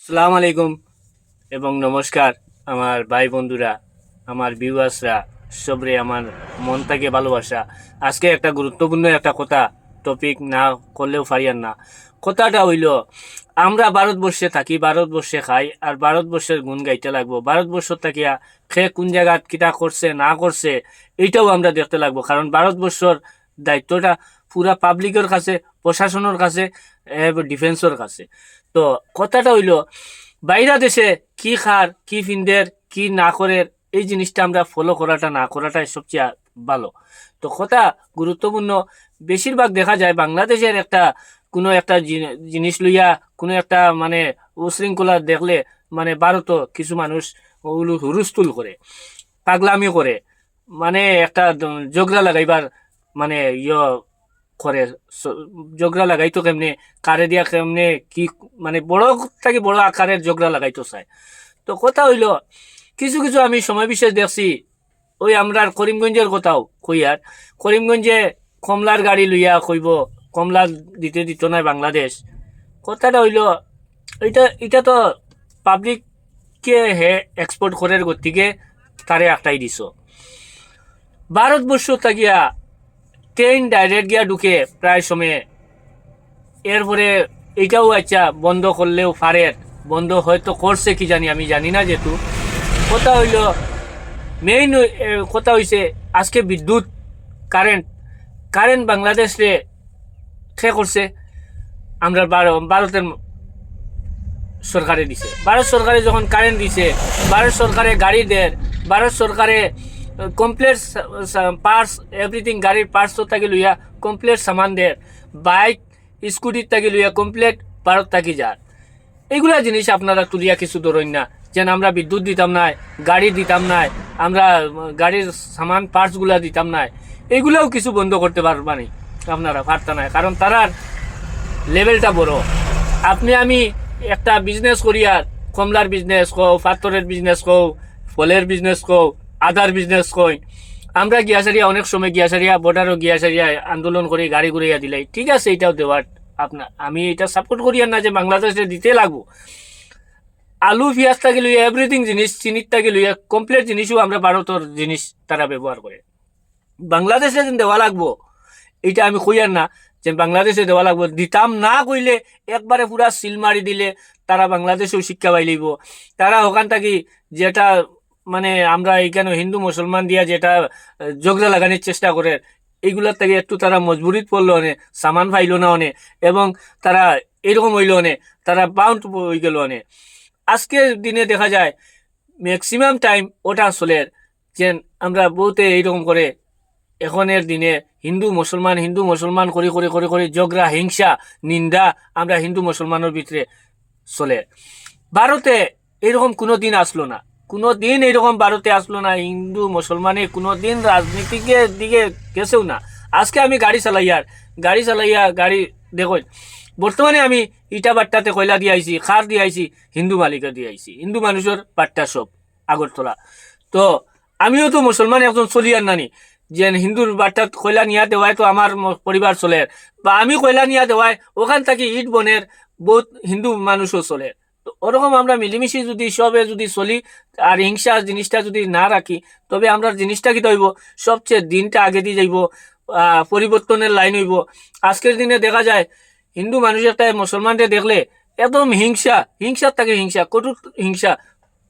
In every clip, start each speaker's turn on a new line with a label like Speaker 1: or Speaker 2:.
Speaker 1: সালাম আলাইকুম এবং নমস্কার আমার ভাই বন্ধুরা, আমার ভিউয়ার্সরা, সবরে আমার মন থেকে ভালোবাসা। আজকে একটা গুরুত্বপূর্ণ একটা কথা, টপিক না করলেও পারিয়ান না। কথাটা হইল, আমরা ভারতবর্ষে থাকি, ভারতবর্ষে খাই, আর ভারতবর্ষের গুণ গাইতে লাগবো। ভারতবর্ষ থাকিয়া খে কোন জায়গাত কিটা করছে না করছে এইটাও আমরা দেখতে লাগবো, কারণ ভারতবর্ষর দায়িত্বটা পুরা পাবলিকের কাছে, প্রশাসনের কাছে, ডিফেন্সের কাছে। তো কথাটা হইল, বাইরা দেশে কি খার, কি ফিন্দের, কি না করে, এই জিনিসটা আমরা ফলো করাটা না করাটাই সবচেয়ে ভালো। তো কথা গুরুত্বপূর্ণ। বেশিরভাগ দেখা যায় বাংলাদেশের একটা কোনো একটা জিনিস লইয়া কোনো একটা মানে উশৃঙ্খলা দেখলে মানে ভারতও কিছু মানুষ হুরুস্তুল করে, পাগলামি করে, মানে একটা ঝগড়া লাগাইবার মানে করে। ঝগড়া লাগাইতো কেমনে, কারে দিয়া কেমনে কি, মানে বড় থেকে বড় আকারের ঝগড়া লাগাইতো চায়। তো কথা হইল, কিছু কিছু আমি সময় বিশেষ দেখছি, ওই আমরা করিমগঞ্জের কথাও কই। আর করিমগঞ্জে কমলার গাড়ি লইয়া কইব, কমলা দিতে দিত না বাংলাদেশ। কথাটা হইল, এটা তো পাবলিককে হে এক্সপোর্ট করার গতিকে তারে আটটাই দিছ। ভারতবর্ষ থাকিয়া ট্রেন ডাইরেক্ট গিয়া ঢুকে প্রায় সময়ে। এরপরে এটাও আচ্ছা বন্ধ করলেও পারে, বন্ধ হয়তো করছে কি জানি, আমি জানি না। যেহেতু কথা হইল, মেইন কথা হইছে আজকে বিদ্যুৎ, কারেন্ট কারেন্ট বাংলাদেশে খে করছে আমরা ভারতের সরকারে দিছে। ভারত সরকারে যখন কারেন্ট দিছে, ভারত সরকারে গাড়ি দেয়, ভারত সরকারে কমপ্লিট পার্টস, এভরিথিং, গাড়ির পার্টস থাকি লইয়া কমপ্লিট সামান দেয়, বাইক স্কুটির থাকি লইয়া কমপ্লিট ভারত থাকি যার। এইগুলা জিনিস আপনারা তুলিয়া কিছু ধরেন না, যেন আমরা বিদ্যুৎ দিতাম না, গাড়ি দিতাম না, আমরা গাড়ির সামান পার্টসগুলা দিতাম না, এইগুলাও কিছু বন্ধ করতে পারবানি আপনারা, পারতা না, কারণ তারার লেভেলটা বড়। আপনি আমি একটা বিজনেস করি, আর কমলার বিজনেস কও, পাথরের বিজনেস কও, ফলের বিজনেস কও, আদার বিজনেস কই, আমরা গিয়াসারিয়া অনেক সময় গিয়াসারিয়া বর্ডারও গিয়াসারিয়া আন্দোলন করে গাড়ি ঘুরাইয়া দিলাই, ঠিক আছে, এটাও দেওয়ার আপনার, আমি এটা সাপোর্ট করি না যে বাংলাদেশে দিতে লাগবো। আলু পেঁয়াজ থেকে লইয়া এভরিথিং জিনিস, চিনির থেকে লইয়া কমপ্লিট জিনিসও আমরা ভারতের জিনিস তারা ব্যবহার করে। বাংলাদেশে যেন দেওয়া লাগবো এটা আমি কইয়ার না যে বাংলাদেশে দেওয়া লাগবো, দিতাম না কইলে একবারে পুরা সিল মারি দিলে তারা বাংলাদেশেও শিক্ষা পাই লইব। তারা ওখান থাকি যেটা মানে আমরা এইখানে হিন্দু মুসলমান দিয়া যেটা ঝগড়া লাগানোর চেষ্টা করে, এইগুলার থেকে একটু তারা মজবুরিত পড়লো অনে, সামান পাইল না অনে, এবং তারা এরকম হইল অনে, তারা বাউন্ড হয়ে গেল অনে। আজকের দিনে দেখা যায় ম্যাক্সিমাম টাইম ওটা চলে, যে আমরা বহুতে এইরকম করে এখনের দিনে হিন্দু মুসলমান করে করে করে করে ঝগড়া, হিংসা, নিন্দা আমরা হিন্দু মুসলমানের ভিতরে চলে। ভারতে এরকম কোনো দিন আসলো না, কোনো দিন এরকম ভারতে আসলো না, হিন্দু মুসলমানে কোনো দিন রাজনীতিকের দিকে গেছেও না। আজকে আমি গাড়ি চালাইয়া গাড়ি দেখো, বর্তমানে আমি ইটা বাট্টাতে কয়লা দিয়ে আইছি, খার দিয়ে আইছি, হিন্দু মালিকের দিয়ে আইছি, হিন্দু মানুষের বাট্টা সব আগরতলা। তো আমিও তো মুসলমান একজন চলিয়ার নানি, যে হিন্দুর বাট্টাত কয়লা নিয়া দেওয়ায় তো আমার পরিবার চলে, বা আমি কয়লা নিয়া দেওয়ায় ওখান থেকে ইট বনের বহুত হিন্দু মানুষও চলে। তো ওরকম আমরা মিলিমিশি যদি সবে যদি চলি, আর হিংসা জিনিসটা যদি না রাখি, তবে আমরা জিনিসটা কি হইব, সবচেয়ে দিনটা আগে দিয়ে যাইব, পরিবর্তনের লাইন হইব। আজকের দিনে দেখা যায় হিন্দু মানুষ একটা মুসলমানকে দেখলে একদম হিংসার থেকে হিংসা, কঠোর হিংসা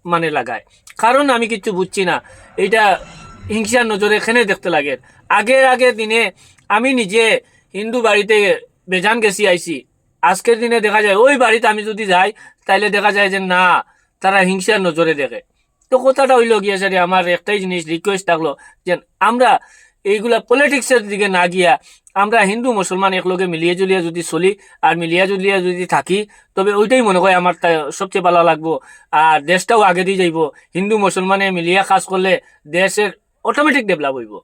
Speaker 1: মানে লাগায়। কারণ আমি কিছু বুঝছি না, এইটা হিংসার নজরে এখানে দেখতে লাগে। আগের দিনে আমি নিজে হিন্দু বাড়িতে বেজান গেছি আইছি, আজকের দিনে দেখা যায় ওই বাড়িতে আমি যদি যাই তাইলে দেখা যায় যে না, তারা হিংসার নজরে দেখে। তো কথাটা হইল গিয়া স্যার, আমার একটাই জিনিস রিকোয়েস্ট থাকলো, যে আমরা এইগুলা পলিটিক্সের দিকে না গিয়া আমরা হিন্দু মুসলমান একলগে মিলিয়ে জুলিয়ে যদি চলি, আর মিলিয়া জুলিয়া যদি থাকি, তবে ওইটাই মনে হয় আমার সবচেয়ে ভালো লাগবো। আর দেশটাও আগে দিয়ে যাইব, হিন্দু মুসলমানে মিলিয়া কাজ করলে দেশের অটোমেটিক ডেভেলপ হইব।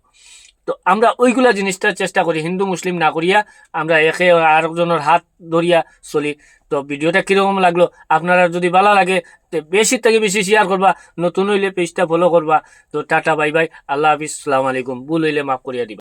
Speaker 1: তো আমরা ওইগুলা জিনিসটা চেষ্টা করি, হিন্দু মুসলিম না করিয়া আমরা একে আরেকজনের হাত ধরিয়া চলি। তো ভিডিওটা কিরকম লাগলো, আপনারা যদি ভালো লাগে তো বেশি থেকে বেশি শেয়ার করবা, নতুন হইলে পেজটা ফলো করবা। তো টাটা, বাই বাই, আল্লাহ হাফিজ, সালাম আলাইকুম, ভুল হইলে মাফ করিয়া দিবা।